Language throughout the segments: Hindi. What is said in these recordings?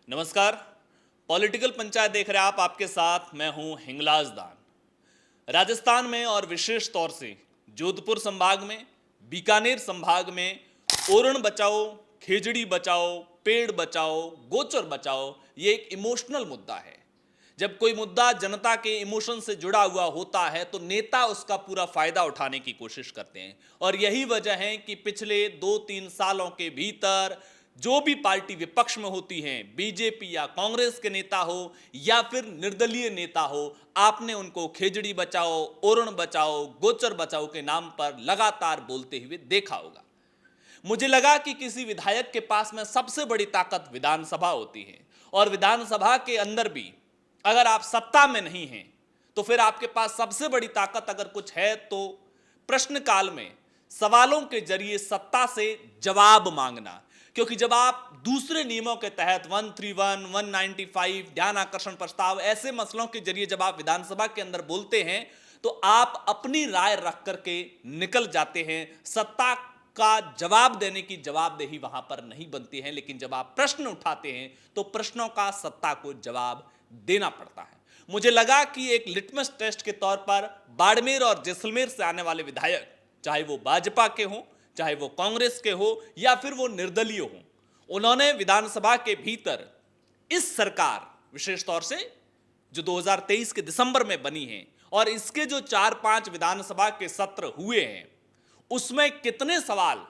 नमस्कार। पॉलिटिकल पंचायत देख रहे हैं आप, आपके साथ मैं हूं हिंगलाज दान। राजस्थान में और विशेष तौर से जोधपुर संभाग में, बीकानेर संभाग में ओरण बचाओ, खेजड़ी बचाओ, पेड़ बचाओ, गोचर बचाओ, ये एक इमोशनल मुद्दा है। जब कोई मुद्दा जनता के इमोशन से जुड़ा हुआ होता है तो नेता उसका पूरा फायदा उठाने की कोशिश करते हैं, और यही वजह है कि पिछले 2-3 सालों के भीतर जो भी पार्टी विपक्ष में होती हैं, बीजेपी या कांग्रेस के नेता हो या फिर निर्दलीय नेता हो, आपने उनको खेजड़ी बचाओ, ओरण बचाओ, गोचर बचाओ के नाम पर लगातार बोलते हुए देखा होगा। मुझे लगा कि किसी विधायक के पास में सबसे बड़ी ताकत विधानसभा होती है, और विधानसभा के अंदर भी अगर आप सत्ता में नहीं हैं तो फिर आपके पास सबसे बड़ी ताकत अगर कुछ है तो प्रश्नकाल में सवालों के जरिए सत्ता से जवाब मांगना। क्योंकि जब आप दूसरे नियमों के तहत 131, 195, ध्यान आकर्षण प्रस्ताव, ऐसे मसलों के जरिए जब आप विधानसभा के अंदर बोलते हैं तो आप अपनी राय रख करके निकल जाते हैं। सत्ता का जवाब देने की जवाबदेही वहां पर नहीं बनती है, लेकिन जब आप प्रश्न उठाते हैं तो प्रश्नों का सत्ता को जवाब देना पड़ता है। मुझे लगा कि एक लिटमस टेस्ट के तौर पर बाड़मेर और जैसलमेर से आने वाले विधायक, चाहे वो भाजपा के हों, चाहे वो कांग्रेस के हो या फिर वो निर्दलीय हो, उन्होंने विधानसभा के भीतर इस सरकार, विशेष तौर से जो 2023 के दिसंबर में बनी है, और इसके जो 4-5 विधानसभा के सत्र हुए हैं, उसमें कितने सवाल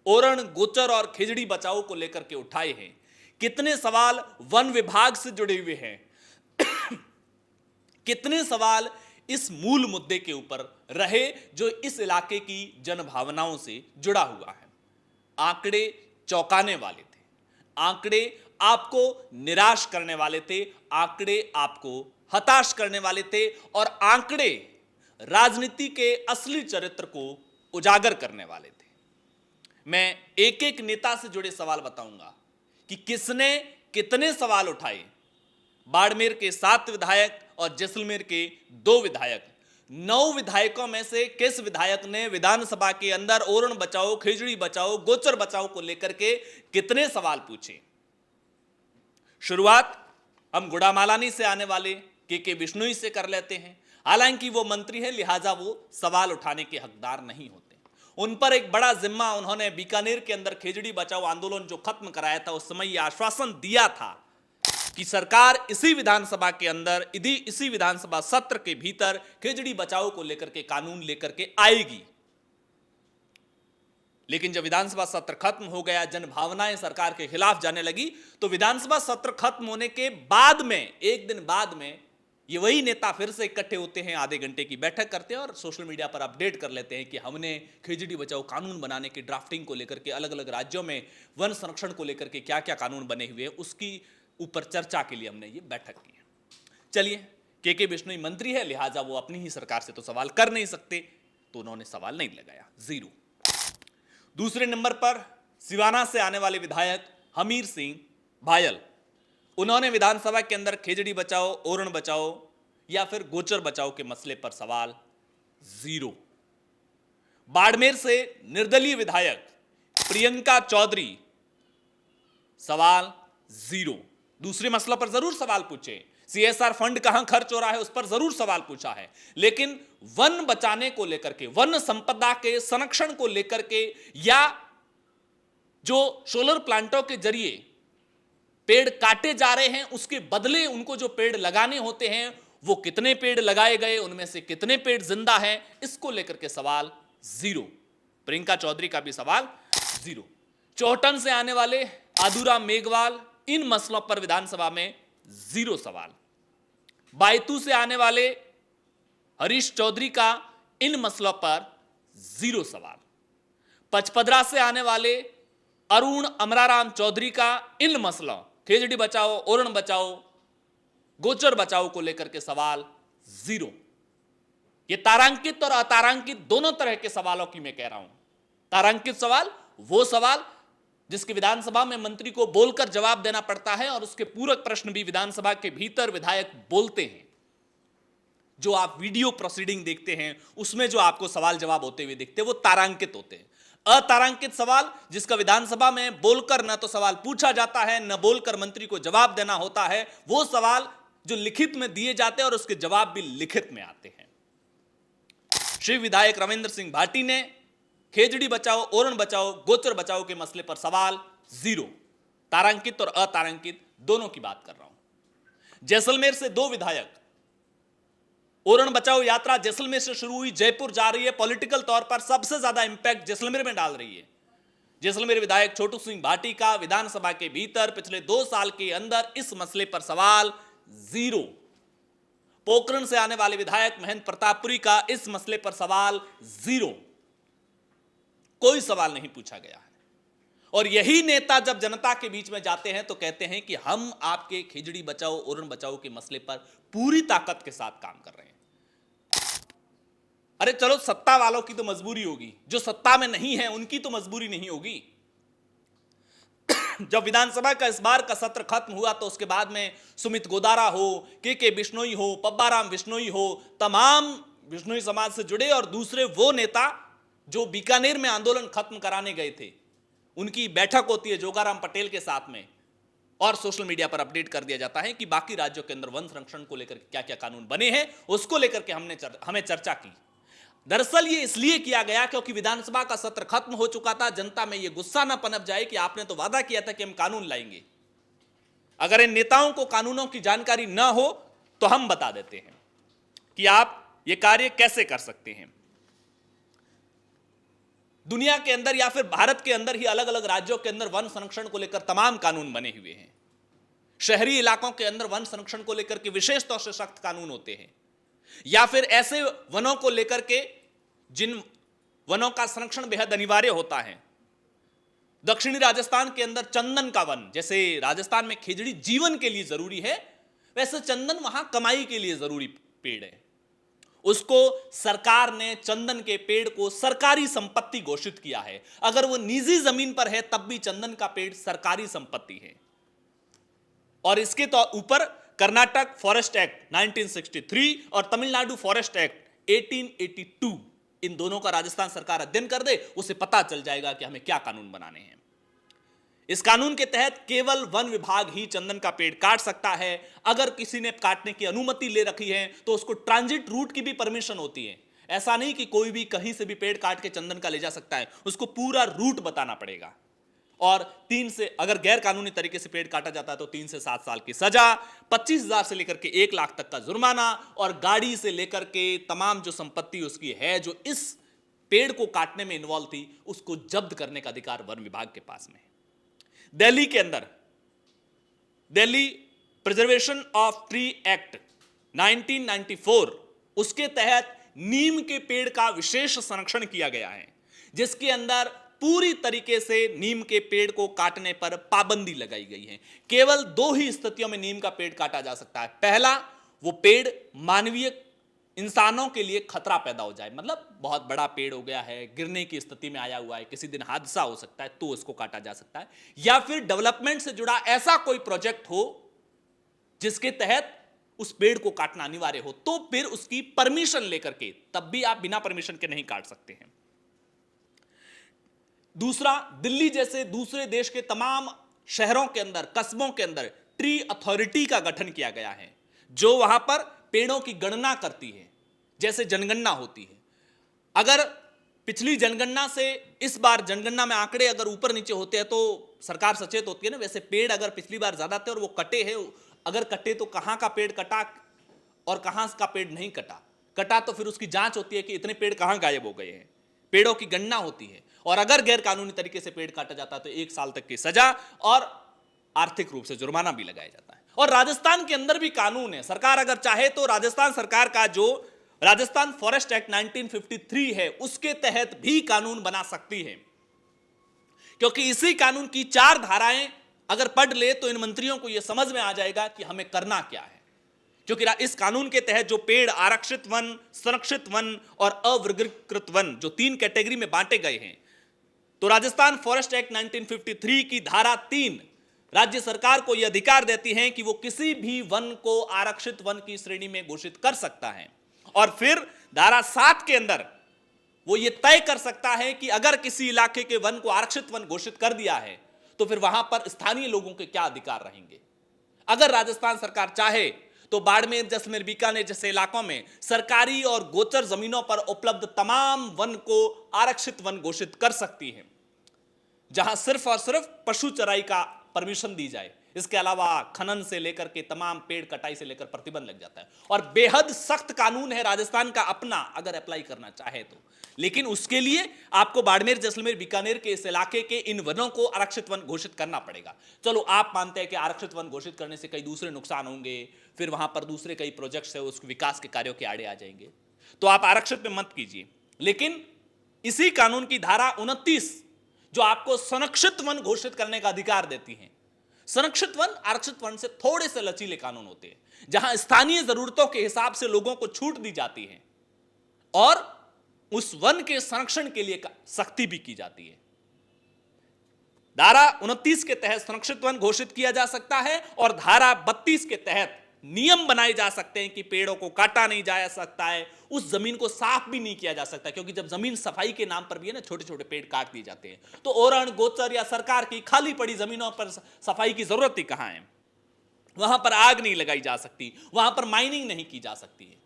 ओरण, गोचर और खिजड़ी बचाओ को लेकर के उठाए हैं, कितने सवाल वन विभाग से जुड़े हुए हैं, कितने सवाल इस मूल मुद्दे के ऊपर रहे जो इस इलाके की जनभावनाओं से जुड़ा हुआ है। आंकड़े चौंकाने वाले थे, आंकड़े आपको निराश करने वाले थे, आंकड़े आपको हताश करने वाले थे, और आंकड़े राजनीति के असली चरित्र को उजागर करने वाले थे। मैं एक एक नेता से जुड़े सवाल बताऊंगा कि किसने कितने सवाल उठाए। बाड़मेर के 7 विधायक और जैसलमेर के 2 विधायक, 9 विधायकों में से किस विधायक ने विधानसभा के अंदर ओरण बचाओ, खेजड़ी बचाओ, गोचर बचाओ को लेकर के कितने सवाल पूछे। शुरुआत हम गुड़ामालानी से आने वाले के बिश्नोई से कर लेते हैं। हालांकि वो मंत्री है, लिहाजा वो सवाल उठाने के हकदार नहीं होते। उन पर एक बड़ा जिम्मा, उन्होंने बीकानेर के अंदर खेजड़ी बचाओ आंदोलन जो खत्म कराया था, उस समय यह आश्वासन दिया था कि सरकार इसी विधानसभा के अंदर, इसी विधानसभा सत्र के भीतर खेजड़ी बचाओ को लेकर के कानून लेकर के आएगी। लेकिन जब विधानसभा सत्र खत्म हो गया, जनभावनाएं सरकार के खिलाफ जाने लगी, तो विधानसभा सत्र खत्म होने के बाद में, एक दिन बाद में, ये वही नेता फिर से इकट्ठे होते हैं, आधे घंटे की बैठक करते हैं और सोशल मीडिया पर अपडेट कर लेते हैं कि हमने खेजड़ी बचाओ कानून बनाने की ड्राफ्टिंग को लेकर के, अलग अलग राज्यों में वन संरक्षण को लेकर के क्या क्या कानून बने हुए हैं, उसकी ऊपर चर्चा के लिए हमने ये बैठक की है। चलिए, के बिश्नोई मंत्री है, लिहाजा वो अपनी ही सरकार से तो सवाल कर नहीं सकते, तो उन्होंने सवाल नहीं लगाया, 0। दूसरे नंबर पर सिवाना से आने वाले विधायक हमीर सिंह भायल, उन्होंने विधानसभा के अंदर खेजड़ी बचाओ, ओरण बचाओ या फिर गोचर बचाओ के मसले पर सवाल, 0। बाड़मेर से निर्दलीय विधायक प्रियंका चौधरी, सवाल 0। दूसरे मसलों पर जरूर सवाल पूछे, सीएसआर फंड कहां खर्च हो रहा है उस पर जरूर सवाल पूछा है, लेकिन वन बचाने को लेकर के, वन संपदा के संरक्षण को लेकर के, या जो सोलर प्लांटों के जरिए पेड़ काटे जा रहे हैं उसके बदले उनको जो पेड़ लगाने होते हैं, वो कितने पेड़ लगाए गए, उनमें से कितने पेड़ जिंदा हैं, इसको लेकर के सवाल 0। प्रियंका चौधरी का भी सवाल 0। चौहटन से आने वाले आदुराम मेघवाल, इन मसलों पर विधानसभा में 0 सवाल। बायतू से आने वाले हरीश चौधरी का इन मसलों पर 0 सवाल। पचपदरा से आने वाले अरुण अमराराम चौधरी का इन मसलों, खेजड़ी बचाओ, ओरण बचाओ, गोचर बचाओ को लेकर के सवाल 0। ये तारांकित और अतारांकित दोनों तरह के सवालों की मैं कह रहा हूं। तारांकित सवाल वो सवाल जिसके विधानसभा में मंत्री को बोलकर जवाब देना पड़ता है, और उसके पूरक प्रश्न भी विधानसभा के भीतर विधायक बोलते हैं। जो आप वीडियो प्रोसीडिंग देखते हैं उसमें जो आपको सवाल जवाब होते हुए दिखते हैं वो तारांकित होते हैं। अतारांकित सवाल, जिसका विधानसभा में बोलकर न तो सवाल पूछा जाता है, न बोलकर मंत्री को जवाब देना होता है, वो सवाल जो लिखित में दिए जाते हैं और उसके जवाब भी लिखित में आते हैं। श्री विधायक रविंद्र सिंह भाटी ने खेजड़ी बचाओ, ओरण बचाओ, गोचर बचाओ के मसले पर सवाल 0, तारांकित और अतारांकित दोनों की बात कर रहा हूं। जैसलमेर से 2 विधायक, ओरण बचाओ यात्रा जैसलमेर से शुरू हुई, जयपुर जा रही है, पॉलिटिकल तौर पर सबसे ज्यादा इंपैक्ट जैसलमेर में डाल रही है। जैसलमेर विधायक छोटू सिंह भाटी का विधानसभा के भीतर पिछले 2 साल के अंदर इस मसले पर सवाल 0। पोखरण से आने वाले विधायक महेंद्र प्रतापपुरी का इस मसले पर सवाल 0, कोई सवाल नहीं पूछा गया है। और यही नेता जब जनता के बीच में जाते हैं तो कहते हैं कि हम आपके खिचड़ी बचाओ, ओरण बचाओ के मसले पर पूरी ताकत के साथ काम कर रहे हैं। अरे चलो, सत्ता वालों की तो मजबूरी होगी, जो सत्ता में नहीं है उनकी तो मजबूरी नहीं होगी। जब विधानसभा का इस बार का सत्र खत्म हुआ तो उसके बाद में सुमित गोदारा हो, के बिश्नोई हो, पब्बाराम बिश्नोई हो, तमाम बिश्नोई समाज से जुड़े और दूसरे वो नेता जो बीकानेर में आंदोलन खत्म कराने गए थे, उनकी बैठक होती है जोगाराम पटेल के साथ में, और सोशल मीडिया पर अपडेट कर दिया जाता है कि बाकी राज्यों के अंदर वन संरक्षण को लेकर क्या क्या कानून बने हैं, उसको लेकर के हमें चर्चा की। दरअसल ये इसलिए किया गया क्योंकि विधानसभा का सत्र खत्म हो चुका था। जनता में ये गुस्सा ना पनप जाए कि आपने तो वादा किया था कि हम कानून लाएंगे। अगर इन नेताओं को कानूनों की जानकारी ना हो तो हम बता देते हैं कि आप ये कार्य कैसे कर सकते हैं। दुनिया के अंदर या फिर भारत के अंदर ही अलग अलग राज्यों के अंदर वन संरक्षण को लेकर तमाम कानून बने हुए हैं। शहरी इलाकों के अंदर वन संरक्षण को लेकर के विशेष तौर से सख्त कानून होते हैं, या फिर ऐसे वनों को लेकर के जिन वनों का संरक्षण बेहद अनिवार्य होता है। दक्षिणी राजस्थान के अंदर चंदन का वन, जैसे राजस्थान में खिजड़ी जीवन के लिए जरूरी है, वैसे चंदन वहां कमाई के लिए जरूरी पेड़ है। उसको सरकार ने चंदन के पेड़ को सरकारी संपत्ति घोषित किया है। अगर वो निजी जमीन पर है तब भी चंदन का पेड़ सरकारी संपत्ति है। और इसके तो ऊपर कर्नाटक फॉरेस्ट एक्ट 1963 और तमिलनाडु फॉरेस्ट एक्ट 1882, इन दोनों का राजस्थान सरकार अध्ययन कर दे, उसे पता चल जाएगा कि हमें क्या कानून बनाने हैं। इस कानून के तहत केवल वन विभाग ही चंदन का पेड़ काट सकता है। अगर किसी ने काटने की अनुमति ले रखी है तो उसको ट्रांजिट रूट की भी परमिशन होती है। ऐसा नहीं कि कोई भी कहीं से भी पेड़ काट के चंदन का ले जा सकता है, उसको पूरा रूट बताना पड़ेगा। और 3 से अगर गैर कानूनी तरीके से पेड़ काटा जाता है तो 3 से 7 साल की सजा, 25,000 से लेकर के 1 लाख तक का जुर्माना, और गाड़ी से लेकर के तमाम जो संपत्ति उसकी है जो इस पेड़ को काटने में इन्वॉल्व थी, उसको जब्त करने का अधिकार वन विभाग के पास में है। दिल्ली के अंदर Delhi preservation of tree act 1994, उसके तहत नीम के पेड़ का विशेष संरक्षण किया गया है, जिसके अंदर पूरी तरीके से नीम के पेड़ को काटने पर पाबंदी लगाई गई है। केवल 2 ही स्थितियों में नीम का पेड़ काटा जा सकता है। पहला, वो पेड़ मानवीय इंसानों के लिए खतरा पैदा हो जाए, मतलब बहुत बड़ा पेड़ हो गया है, गिरने की स्थिति में आया हुआ है, किसी दिन हादसा हो सकता है, तो उसको काटा जा सकता है। या फिर डेवलपमेंट से जुड़ा ऐसा कोई प्रोजेक्ट हो जिसके तहत उस पेड़ को काटना अनिवार्य हो, तो फिर उसकी परमिशन लेकर के, तब भी आप बिना परमिशन के नहीं काट सकते हैं। दूसरा, दिल्ली जैसे दूसरे देश के तमाम शहरों के अंदर, कस्बों के अंदर ट्री अथॉरिटी का गठन किया गया है, जो वहां पर पेड़ों की गणना करती है, जैसे जनगणना होती है। अगर पिछली जनगणना से इस बार जनगणना में आंकड़े अगर ऊपर नीचे होते हैं तो सरकार सचेत होती है ना। वैसे पेड़ अगर पिछली बार ज्यादा थे और वो कटे हैं, अगर कटे तो कहां का पेड़ कटा और कहां का पेड़ नहीं कटा तो फिर उसकी जांच होती है कि इतने पेड़ कहां गायब हो गए हैं। पेड़ों की गणना होती है, और अगर गैर कानूनी तरीके से पेड़ काटा जाता है तो 1 साल तक की सजा और आर्थिक रूप से जुर्माना भी लगाया जाता है। और राजस्थान के अंदर भी कानून है। सरकार अगर चाहे तो राजस्थान सरकार का जो राजस्थान फॉरेस्ट एक्ट 1953 है, उसके तहत भी कानून बना सकती है, क्योंकि इसी कानून की 4 धाराएं अगर पढ़ ले तो इन मंत्रियों को यह समझ में आ जाएगा कि हमें करना क्या है। क्योंकि इस कानून के तहत जो पेड़ आरक्षित वन, संरक्षित वन और अवर्गीकृत वन, जो 3 कैटेगरी में बांटे गए हैं, तो राजस्थान फॉरेस्ट एक्ट 1953 की धारा 3 राज्य सरकार को यह अधिकार देती है कि वो किसी भी वन को आरक्षित वन की श्रेणी में घोषित कर सकता है। और फिर धारा 7 के अंदर वो ये तय कर सकता है कि अगर किसी इलाके के वन को आरक्षित वन घोषित कर दिया है तो फिर वहां पर स्थानीय लोगों के क्या अधिकार रहेंगे। अगर राजस्थान सरकार चाहे तो बाड़मेर, जैसलमेर, बीकानेर जैसे इलाकों में सरकारी और गोचर जमीनों पर उपलब्ध तमाम वन को आरक्षित वन घोषित कर सकती है, जहां सिर्फ और सिर्फ पशु चराई का परमिशन दी जाए। इसके अलावा खनन से लेकर के तमाम पेड़ कटाई से लेकर प्रतिबंध लग जाता है और बेहद सख्त कानून है राजस्थान का अपना, अगर अप्लाई करना चाहे तो। लेकिन उसके लिए आपको बाड़मेर, जैसलमेर, बीकानेर के इस इलाके के इन वनों को आरक्षित वन घोषित करना पड़ेगा। चलो आप मानते हैं कि आरक्षित वन घोषित करने से कई दूसरे नुकसान होंगे, फिर वहां पर दूसरे कई प्रोजेक्ट्स है उस विकास के कार्यों के आड़े आ जाएंगे, तो आप आरक्षित में मत कीजिए। लेकिन इसी कानून की धारा 29 जो आपको संरक्षित वन घोषित करने का अधिकार देती है, संरक्षित वन आरक्षित वन से थोड़े से लचीले कानून होते हैं, जहां स्थानीय जरूरतों के हिसाब से लोगों को छूट दी जाती है और उस वन के संरक्षण के लिए सख्ती भी की जाती है। धारा 29 के तहत संरक्षित वन घोषित किया जा सकता है और धारा 32 के तहत नियम बनाए जा सकते हैं कि पेड़ों को काटा नहीं जा सकता है, उस जमीन को साफ भी नहीं किया जा सकता, क्योंकि जब जमीन सफाई के नाम पर भी है ना, छोटे छोटे पेड़ काट दिए जाते हैं, तो ओरण, गोचर या सरकार की खाली पड़ी जमीनों पर सफाई की जरूरत ही कहां है। वहां पर आग नहीं लगाई जा सकती, वहां पर माइनिंग नहीं की जा सकती है।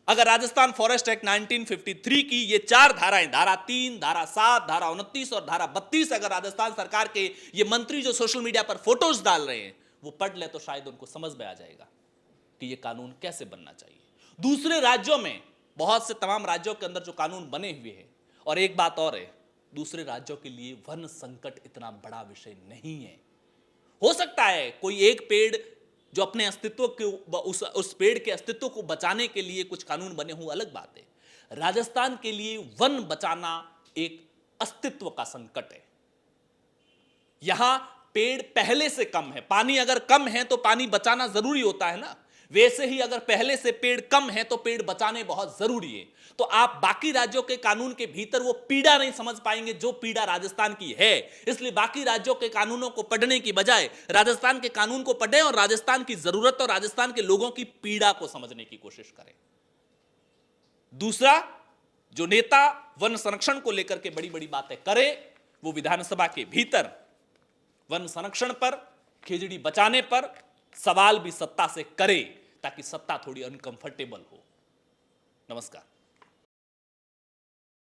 अगर राजस्थान फॉरेस्ट एक्ट 1953 की ये 4 धाराएं, धारा 3, धारा 7, धारा 29 और धारा 32, अगर राजस्थान सरकार के ये मंत्री जो सोशल मीडिया पर फोटोज डाल रहे हैं वो पढ़ ले तो शायद उनको समझ में आ जाएगा कि ये कानून कैसे बनना चाहिए। दूसरे राज्यों में, बहुत से तमाम राज्यों के अंदर जो कानून बने हुए हैं, और एक बात और है, दूसरे राज्यों के लिए वन संकट इतना बड़ा विषय नहीं है। हो सकता है कोई एक पेड़ जो अपने अस्तित्व के उस पेड़ के अस्तित्व को बचाने के लिए कुछ कानून बने हों, अलग बात है। राजस्थान के लिए वन बचाना एक अस्तित्व का संकट है। यहां पेड़ पहले से कम है, पानी अगर कम है तो पानी बचाना जरूरी होता है ना, वैसे ही अगर पहले से पेड़ कम है तो पेड़ बचाने बहुत जरूरी है। तो आप बाकी राज्यों के कानून के भीतर वो पीड़ा नहीं समझ पाएंगे जो पीड़ा राजस्थान की है। इसलिए बाकी राज्यों के कानूनों को पढ़ने की बजाय राजस्थान के कानून को पढ़ें और राजस्थान की जरूरत और राजस्थान के लोगों की पीड़ा को समझने की कोशिश करें। दूसरा, जो नेता वन संरक्षण को लेकर के बड़ी बड़ी बातें करे, वो विधानसभा के भीतर वन संरक्षण पर, खेजड़ी बचाने पर सवाल भी सत्ता से करे, ताकि सत्ता थोड़ी अनकंफर्टेबल हो। नमस्कार।